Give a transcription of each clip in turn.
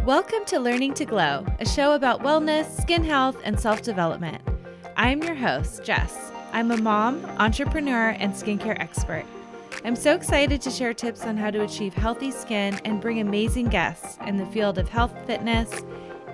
Welcome to Learning to Glow, a show about wellness, skin health, and self-development. I'm your host, Jess. I'm a mom, entrepreneur, and skincare expert. I'm so excited to share tips on how to achieve healthy skin and bring amazing guests in the field of health, fitness,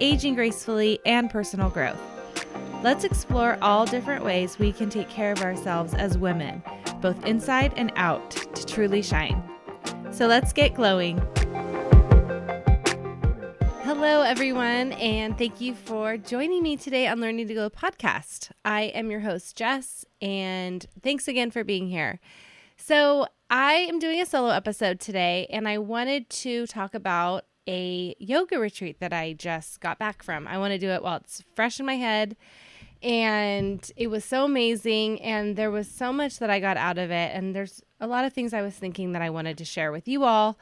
aging gracefully, and personal growth. Let's explore all different ways we can take care of ourselves as women, both inside and out, to truly shine. So let's get glowing. Hello, everyone, and thank you for joining me today on Learning to Glow podcast. I am your host, Jess, and thanks again for being here. So I am doing a solo episode today, and I wanted to talk about a yoga retreat that I just got back from. I want to do it while it's fresh in my head, and it was so amazing, and there was so much that I got out of it, and there's a lot of things I was thinking that I wanted to share with you all.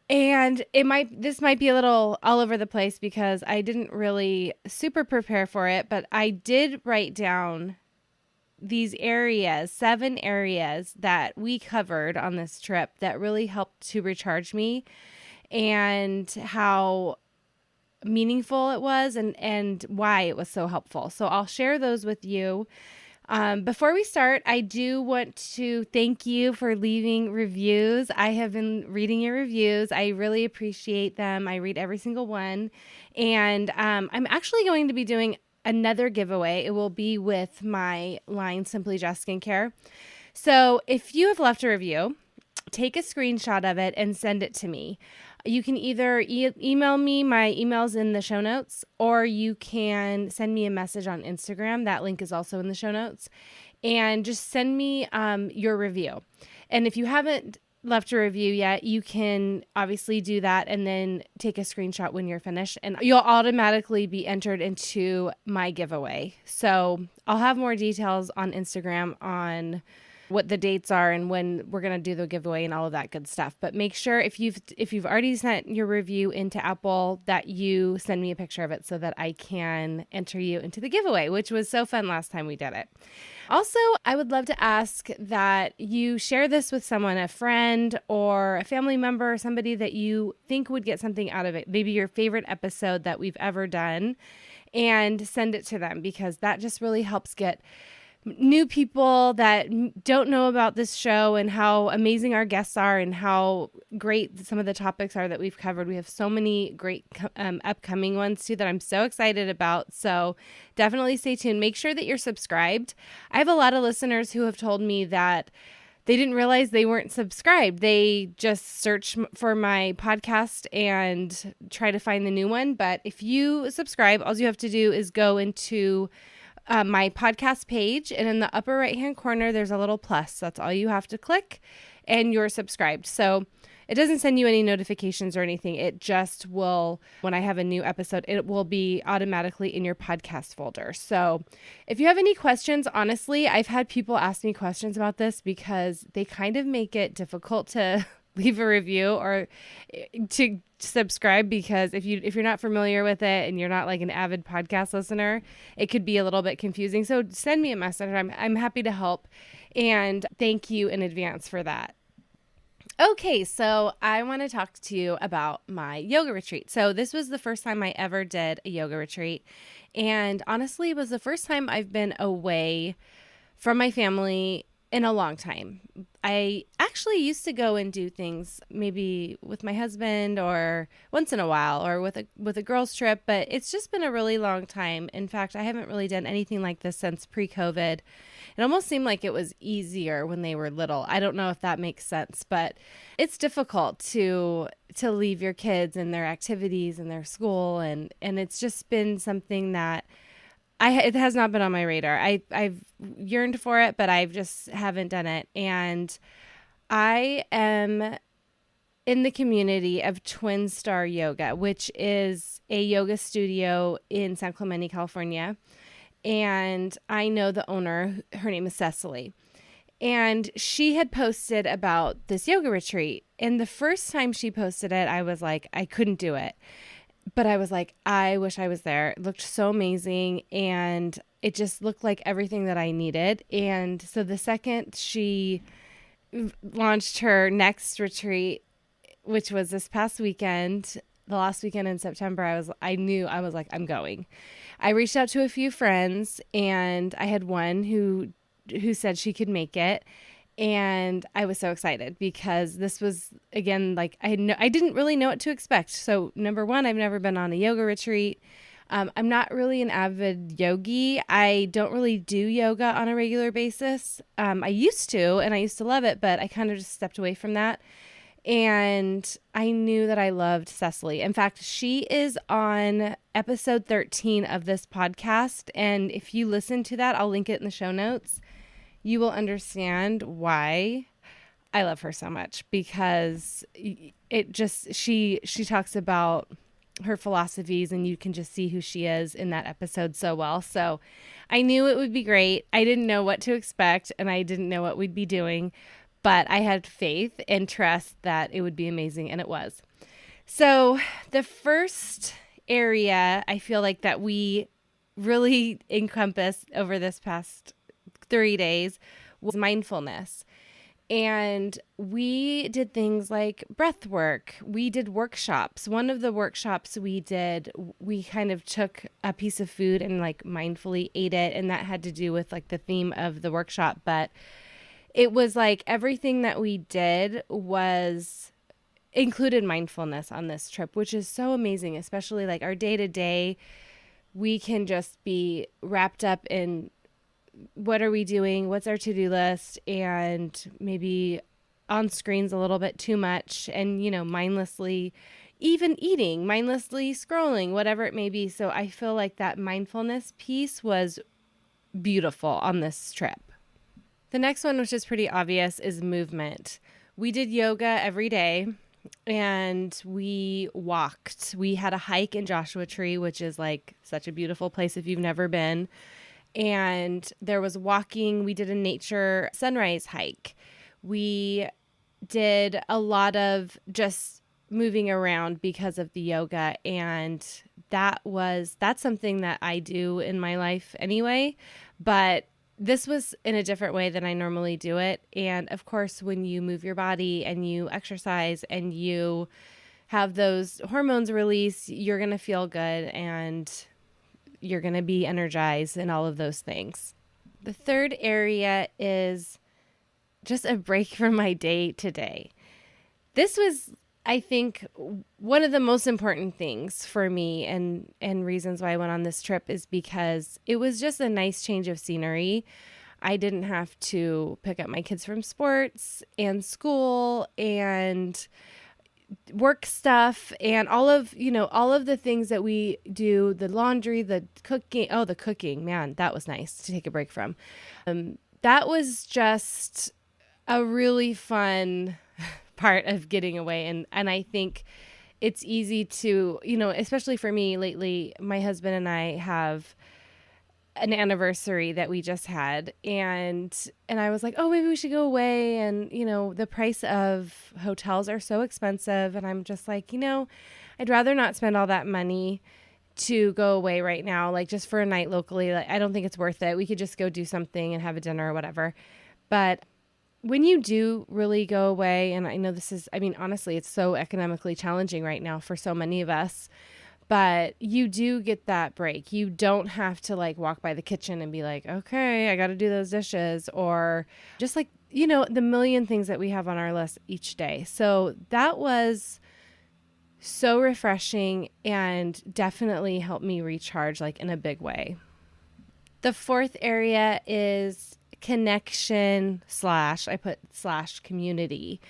And this might be a little all over the place because I didn't really super prepare for it, but I did write down these areas, 7 areas that we covered on this trip that really helped to recharge me and how meaningful it was and why it was so helpful. So I'll share those with you. Before we start, I do want to thank you for leaving reviews. I have been reading your reviews. I really appreciate them. I read every single one. And I'm actually going to be doing another giveaway. It will be with my line, Simply Jess Skincare. So if you have left a review, take a screenshot of it and send it to me. You can either email me, my email's in the show notes, or you can send me a message on Instagram. That link is also in the show notes. And just send me your review. And if you haven't left a review yet, you can obviously do that and then take a screenshot when you're finished. And you'll automatically be entered into my giveaway. So I'll have more details on Instagram on what the dates are and when we're going to do the giveaway and all of that good stuff. But make sure if you've already sent your review into Apple that you send me a picture of it so that I can enter you into the giveaway, which was so fun last time we did it. Also, I would love to ask that you share this with someone, a friend or a family member, or somebody that you think would get something out of it, maybe your favorite episode that we've ever done, and send it to them because that just really helps get new people that don't know about this show and how amazing our guests are and how great some of the topics are that we've covered. We have so many great upcoming ones too that I'm so excited about. So definitely stay tuned. Make sure that you're subscribed. I have a lot of listeners who have told me that they didn't realize they weren't subscribed. They just search for my podcast and try to find the new one. But if you subscribe, all you have to do is go into my podcast page, and in the upper right-hand corner, there's a little plus. That's all you have to click, and you're subscribed. So it doesn't send you any notifications or anything. It just will, when I have a new episode, it will be automatically in your podcast folder. So if you have any questions, honestly, I've had people ask me questions about this because they kind of make it difficult to leave a review or to subscribe, because if you're not familiar with it and you're not like an avid podcast listener, it could be a little bit confusing. So send me a message. I'm happy to help, and thank you in advance for that. Okay, so I want to talk to you about my yoga retreat. So this was the first time I ever did a yoga retreat, and honestly, it was the first time I've been away from my family in a long time. I actually used to go and do things maybe with my husband or once in a while or with a girls trip, but it's just been a really long time. In fact, I haven't really done anything like this since pre-COVID. It almost seemed like it was easier when they were little. I don't know if that makes sense, but it's difficult to leave your kids and their activities and their school, and it's just been something that it has not been on my radar. I've yearned for it, but I just haven't done it. And I am in the community of Twin Star Yoga, which is a yoga studio in San Clemente, California. And I know the owner. Her name is Cecily. And she had posted about this yoga retreat. And the first time she posted it, I was like, I couldn't do it. But I was like, I wish I was there. It looked so amazing, and it just looked like everything that I needed. And so the second she launched her next retreat, which was this past weekend, the last weekend in September, I knew I was like, I'm going. I reached out to a few friends, and I had one who said she could make it. And I was so excited because this was, again, like I didn't really know what to expect. So number one, I've never been on a yoga retreat. I'm not really an avid yogi. I don't really do yoga on a regular basis. I used to, and I used to love it, but I kind of just stepped away from that. And I knew that I loved Cecily. In fact, she is on episode 13 of this podcast. And if you listen to that, I'll link it in the show notes. You will understand why I love her so much, because it just, she talks about her philosophies, and you can just see who she is in that episode so well. So I knew it would be great. I didn't know what to expect, and I didn't know what we'd be doing, but I had faith and trust that it would be amazing, and it was. So the first area I feel like that we really encompassed over this past 3 days was mindfulness. And we did things like breath work. We did workshops. One of the workshops we did, we kind of took a piece of food and like mindfully ate it. And that had to do with like the theme of the workshop. But it was like everything that we did was included mindfulness on this trip, which is so amazing, especially like our day to day. We can just be wrapped up in what are we doing? What's our to-do list? And maybe on screens a little bit too much, and, mindlessly even eating, mindlessly scrolling, whatever it may be. So I feel like that mindfulness piece was beautiful on this trip. The next one, which is pretty obvious, is movement. We did yoga every day, and we walked. We had a hike in Joshua Tree, which is like such a beautiful place if you've never been. And there was walking. We did a nature sunrise hike. We did a lot of just moving around because of the yoga. And that's something that I do in my life anyway. But this was in a different way than I normally do it. And of course, when you move your body and you exercise and you have those hormones release, you're going to feel good, and you're going to be energized and all of those things. The third area is just a break from my day to day. This was, I think, one of the most important things for me, and reasons why I went on this trip is because it was just a nice change of scenery. I didn't have to pick up my kids from sports and school and work stuff and all of the things that we do, the laundry, the cooking. Oh, the cooking, man, that was nice to take a break from. That was just a really fun part of getting away. And I think it's easy to, especially for me lately, my husband and I have an anniversary that we just had, and I was like, oh, maybe we should go away. And, the price of hotels are so expensive. And I'm just like, I'd rather not spend all that money to go away right now, like just for a night locally. Like, I don't think it's worth it. We could just go do something and have a dinner or whatever. But when you do really go away, and I know honestly, it's so economically challenging right now for so many of us, but you do get that break. You don't have to like walk by the kitchen and be like, okay, I got to do those dishes, or just like, the million things that we have on our list each day. So that was so refreshing and definitely helped me recharge like in a big way. The fourth area is connection / I put / community.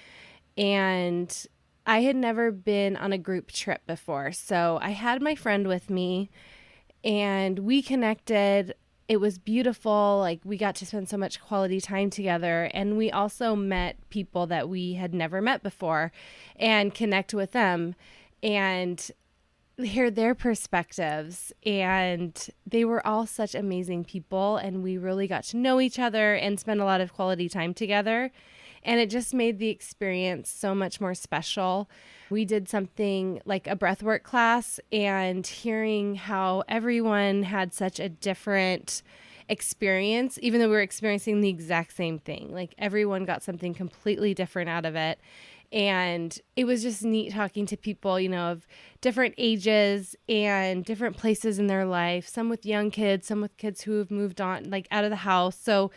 And I had never been on a group trip before. So I had my friend with me and we connected. It was beautiful. Like, we got to spend so much quality time together. And we also met people that we had never met before and connect with them and hear their perspectives. And they were all such amazing people. And we really got to know each other and spend a lot of quality time together. And it just made the experience so much more special. We did something like a breathwork class, and hearing how everyone had such a different experience, even though we were experiencing the exact same thing. Like everyone got something completely different out of it. And it was just neat talking to people, of different ages and different places in their life, some with young kids, some with kids who have moved on, like out of the house. So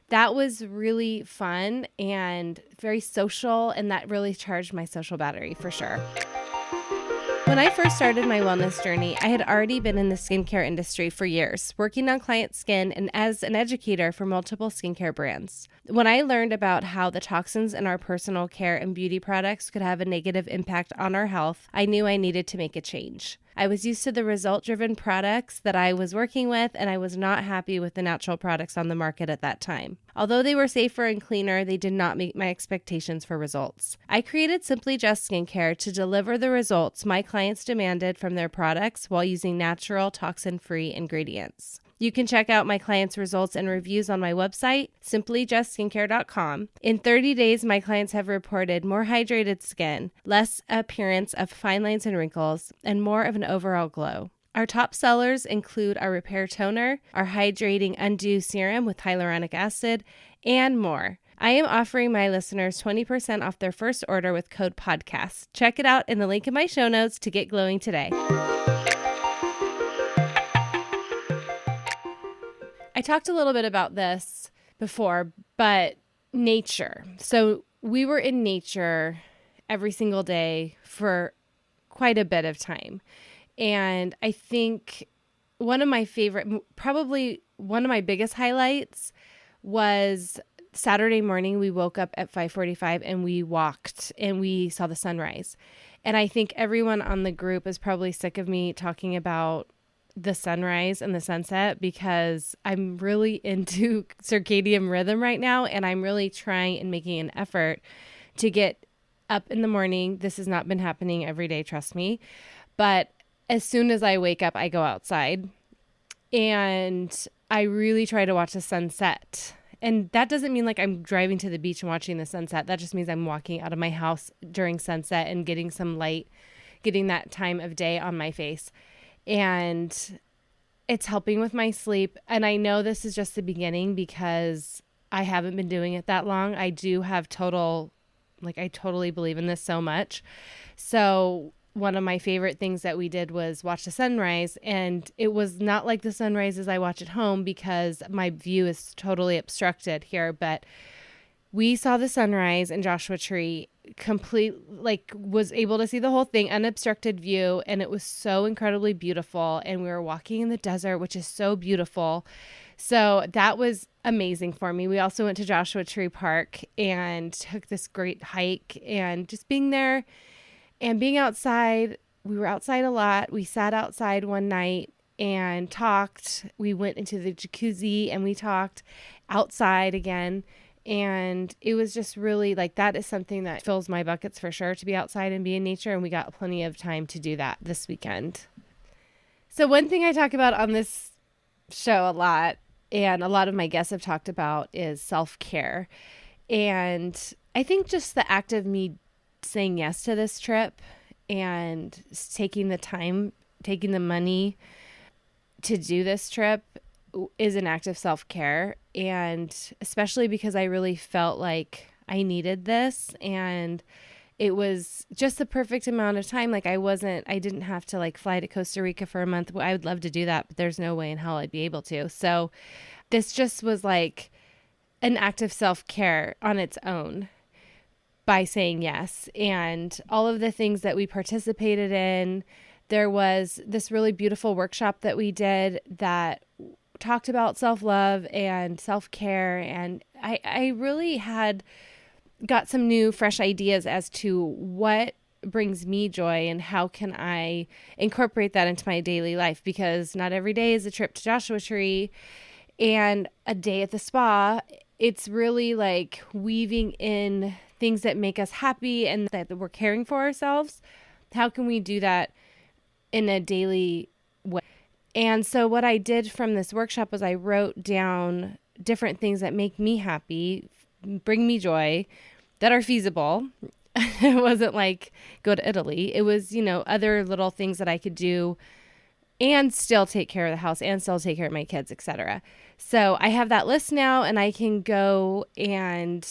that was really fun and very social. And that really charged my social battery for sure. When I first started my wellness journey, I had already been in the skincare industry for years, working on client skin and as an educator for multiple skincare brands. When I learned about how the toxins in our personal care and beauty products could have a negative impact on our health, I knew I needed to make a change. I was used to the result-driven products that I was working with, and I was not happy with the natural products on the market at that time. Although they were safer and cleaner, they did not meet my expectations for results. I created Simply Jess Skincare to deliver the results my clients demanded from their products while using natural, toxin-free ingredients. You can check out my clients' results and reviews on my website, simplyjessskincare.com. In 30 days, my clients have reported more hydrated skin, less appearance of fine lines and wrinkles, and more of an overall glow. Our top sellers include our Repair Toner, our Hydrating Undo Serum with hyaluronic acid, and more. I am offering my listeners 20% off their first order with code PODCAST. Check it out in the link in my show notes to get glowing today. I talked a little bit about this before, but nature. So we were in nature every single day for quite a bit of time. And I think one of my favorite, probably one of my biggest highlights was Saturday morning. We woke up at 5:45 and we walked and we saw the sunrise. And I think everyone on the group is probably sick of me talking about the sunrise and the sunset because I'm really into circadian rhythm right now, and I'm really trying and making an effort to get up in the morning. This has not been happening every day, trust me. But as soon as I wake up, I go outside and I really try to watch the sunset. And that doesn't mean like I'm driving to the beach and watching the sunset. That just means I'm walking out of my house during sunset and getting some light, getting that time of day on my face. And it's helping with my sleep. And I know this is just the beginning because I haven't been doing it that long. I do have I totally believe in this so much. So one of my favorite things that we did was watch the sunrise. And it was not like the sunrises I watch at home because my view is totally obstructed here. But we saw the sunrise in Joshua Tree, was able to see the whole thing, unobstructed view, and it was so incredibly beautiful. And we were walking in the desert, which is so beautiful. So that was amazing for me. We also went to Joshua Tree Park and took this great hike, and just being there and being outside. We were outside a lot. We sat outside one night and talked. We went into the jacuzzi and we talked outside again. And it was just really that is something that fills my buckets for sure, to be outside and be in nature. And we got plenty of time to do that this weekend. So one thing I talk about on this show a lot, and a lot of my guests have talked about, is self-care. And I think just the act of me saying yes to this trip and taking the time, taking the money to do this trip is an act of self-care. And especially because I really felt like I needed this, and it was just the perfect amount of time. I didn't have to fly to Costa Rica for a month. I would love to do that, but there's no way in hell I'd be able to. So this just was an act of self-care on its own by saying yes. And all of the things that we participated in, there was this really beautiful workshop that we did that talked about self-love and self-care. And I really got some new, fresh ideas as to what brings me joy and how can I incorporate that into my daily life, because not every day is a trip to Joshua Tree and a day at the spa. It's really weaving in things that make us happy and that we're caring for ourselves. How can we do that in a daily way? And so what I did from this workshop was I wrote down different things that make me happy, bring me joy, that are feasible. It wasn't go to Italy. It was, other little things that I could do and still take care of the house and still take care of my kids, etc. So I have that list now, and I can go and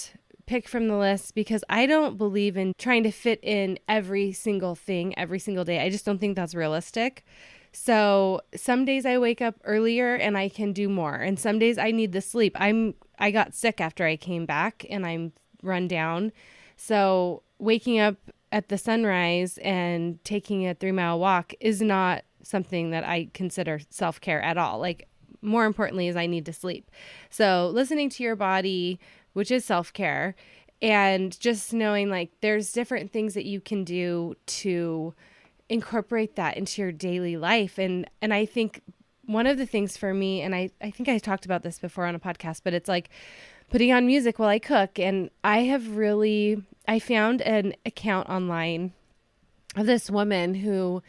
pick from the list because I don't believe in trying to fit in every single thing every single day. I just don't think that's realistic. So some days I wake up earlier and I can do more. And some days I need the sleep. I got sick after I came back and I'm run down. So waking up at the sunrise and taking a 3-mile walk is not something that I consider self-care at all. Like, more importantly is I need to sleep. So listening to your body, which is self-care, and just knowing like there's different things that you can do to incorporate that into your daily life. And I think one of the things for me, and I think I talked about this before on a podcast, but it's like putting on music while I cook. And I found an account online of this woman who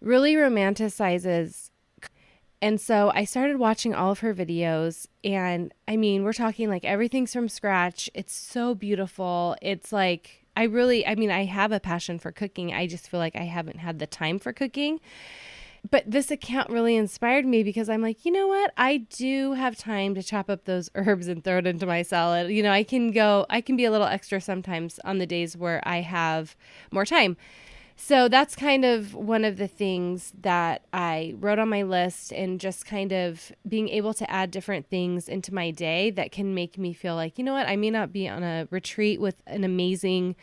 really romanticizes. And so I started watching all of her videos, and I mean, we're talking like everything's from scratch. It's so beautiful. It's like, I have a passion for cooking. I just feel like I haven't had the time for cooking. But this account really inspired me because I'm like, you know what? I do have time to chop up those herbs and throw it into my salad. You know, I can be a little extra sometimes on the days where I have more time. So that's kind of one of the things that I wrote on my list, and just kind of being able to add different things into my day that can make me feel like, you know what, I may not be on a retreat with an amazing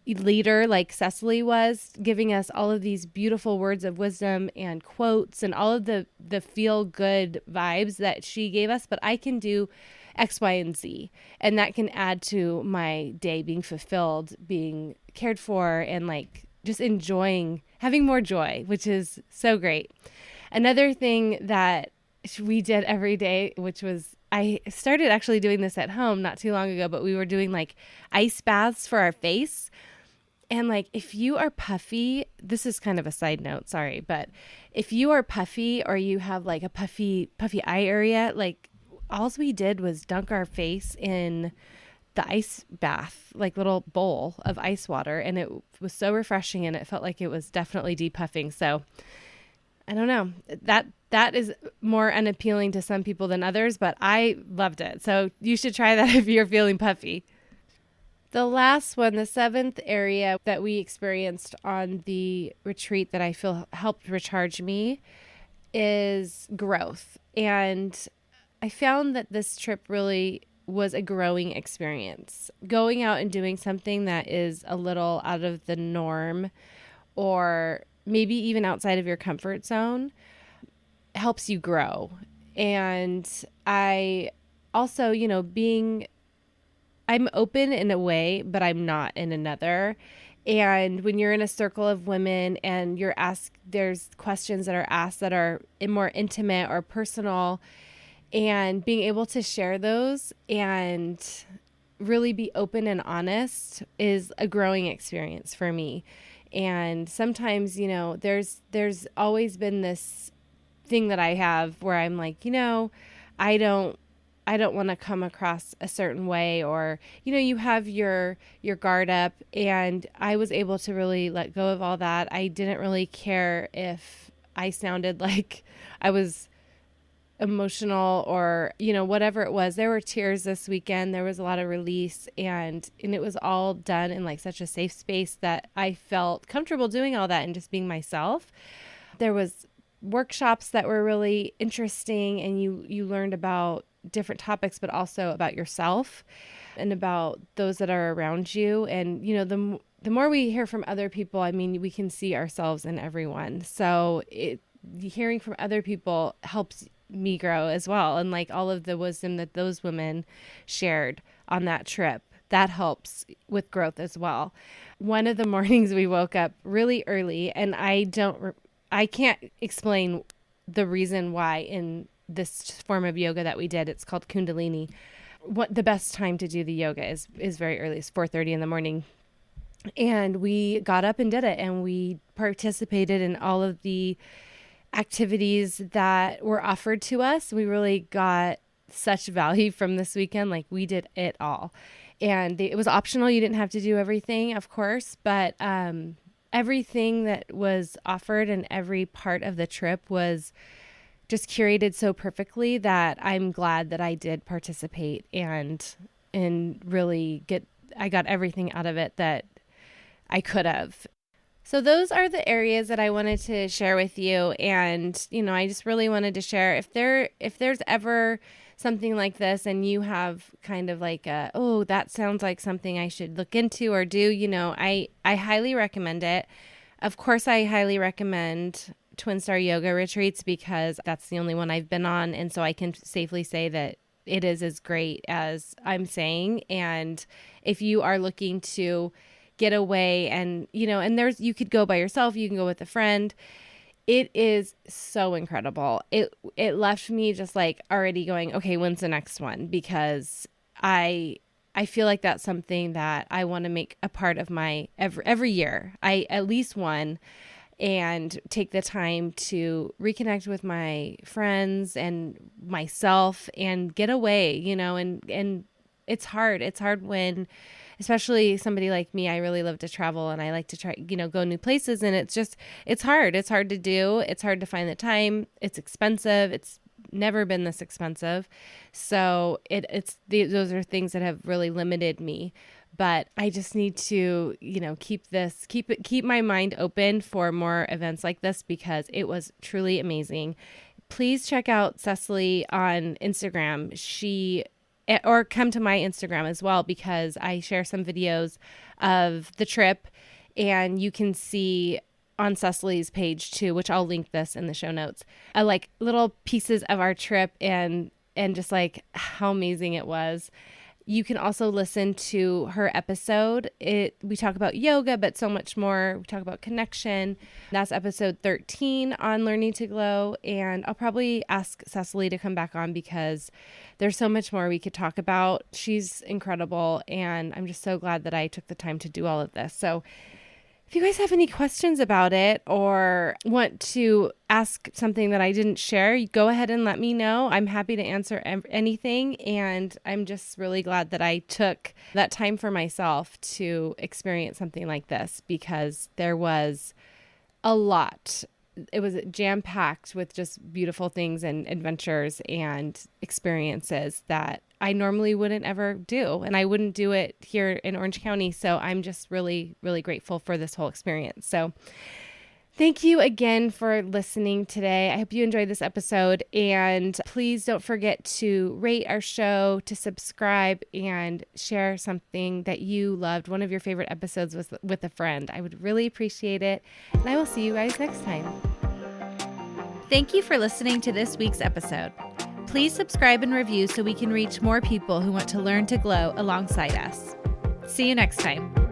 leader like Cecily was, giving us all of these beautiful words of wisdom and quotes and all of the feel good vibes that she gave us, but I can do X, Y, and Z. And that can add to my day being fulfilled, being cared for, and like just enjoying, having more joy, which is so great. Another thing that we did every day, which was, I started actually doing this at home not too long ago, but we were doing like ice baths for our face. And like, if you are puffy, this is kind of a side note, sorry, but if you are puffy or you have like a puffy eye area, like all we did was dunk our face in the ice bath, like little bowl of ice water. And it was so refreshing, and it felt like it was definitely depuffing. So I don't know, that is more unappealing to some people than others, but I loved it. So you should try that if you're feeling puffy. The last one, the 7th area that we experienced on the retreat that I feel helped recharge me, is growth. And I found that this trip really was a growing experience. Going out and doing something that is a little out of the norm, or maybe even outside of your comfort zone, helps you grow. And I also, you know, I'm open in a way, but I'm not in another. And when you're in a circle of women and there's questions that are asked that are more intimate or personal, and being able to share those and really be open and honest is a growing experience for me. And sometimes, you know, there's always been this thing that I have where I'm like, you know, I don't want to come across a certain way, or, you know, you have your guard up, and I was able to really let go of all that. I didn't really care if I sounded like I was emotional or, you know, whatever it was. There were tears this weekend. There was a lot of release, and it was all done in like such a safe space that I felt comfortable doing all that and just being myself. There was workshops that were really interesting, and you learned about different topics, but also about yourself and about those that are around you. And, you know, the more we hear from other people, I mean, we can see ourselves in everyone. So hearing from other people helps me grow as well. And like all of the wisdom that those women shared on that trip, that helps with growth as well. One of the mornings we woke up really early, and I can't explain the reason why in this form of yoga that we did. It's called Kundalini. The best time to do the yoga is very early. It's 4:30 in the morning. And we got up and did it, and we participated in all of the activities that were offered to us. We really got such value from this weekend. Like, we did it all. And it was optional. You didn't have to do everything, of course, but I everything that was offered and every part of the trip was just curated so perfectly that I'm glad that I did participate and really I got everything out of it that I could have. So those are the areas that I wanted to share with you. And, I just really wanted to share if there's ever something like this and you have kind of like that sounds like something I should look into or do, I highly recommend it. Of course, I highly recommend Twin Star Yoga retreats because that's the only one I've been on. And so I can safely say that it is as great as I'm saying. And if you are looking to get away and, and you could go by yourself, you can go with a friend. It is so incredible. It left me just like already going, okay, when's the next one? Because I feel like that's something that I want to make a part of my every year. I at least one, and take the time to reconnect with my friends and myself and get away, and it's hard. It's hard when, especially somebody like me, I really love to travel and I like to try, go new places. And it's hard. It's hard to do. It's hard to find the time. It's expensive. It's never been this expensive. So those are things that have really limited me. But I just need to, keep my mind open for more events like this because it was truly amazing. Please check out Cecily on Instagram. Or come to my Instagram as well because I share some videos of the trip and you can see on Cecily's page too, which I'll link this in the show notes, like little pieces of our trip and just like how amazing it was. You can also listen to her episode. We talk about yoga, but so much more. We talk about connection. That's episode 13 on Learning to Glow. And I'll probably ask Cecily to come back on because there's so much more we could talk about. She's incredible. And I'm just so glad that I took the time to do all of this. So if you guys have any questions about it or want to ask something that I didn't share, you go ahead and let me know. I'm happy to answer anything. And I'm just really glad that I took that time for myself to experience something like this because there was a lot. It was jam-packed with just beautiful things and adventures and experiences that I normally wouldn't ever do. And I wouldn't do it here in Orange County. So I'm just really, really grateful for this whole experience. So thank you again for listening today. I hope you enjoyed this episode. And please don't forget to rate our show, to subscribe, and share something that you loved, one of your favorite episodes with a friend. I would really appreciate it. And I will see you guys next time. Thank you for listening to this week's episode. Please subscribe and review so we can reach more people who want to learn to glow alongside us. See you next time.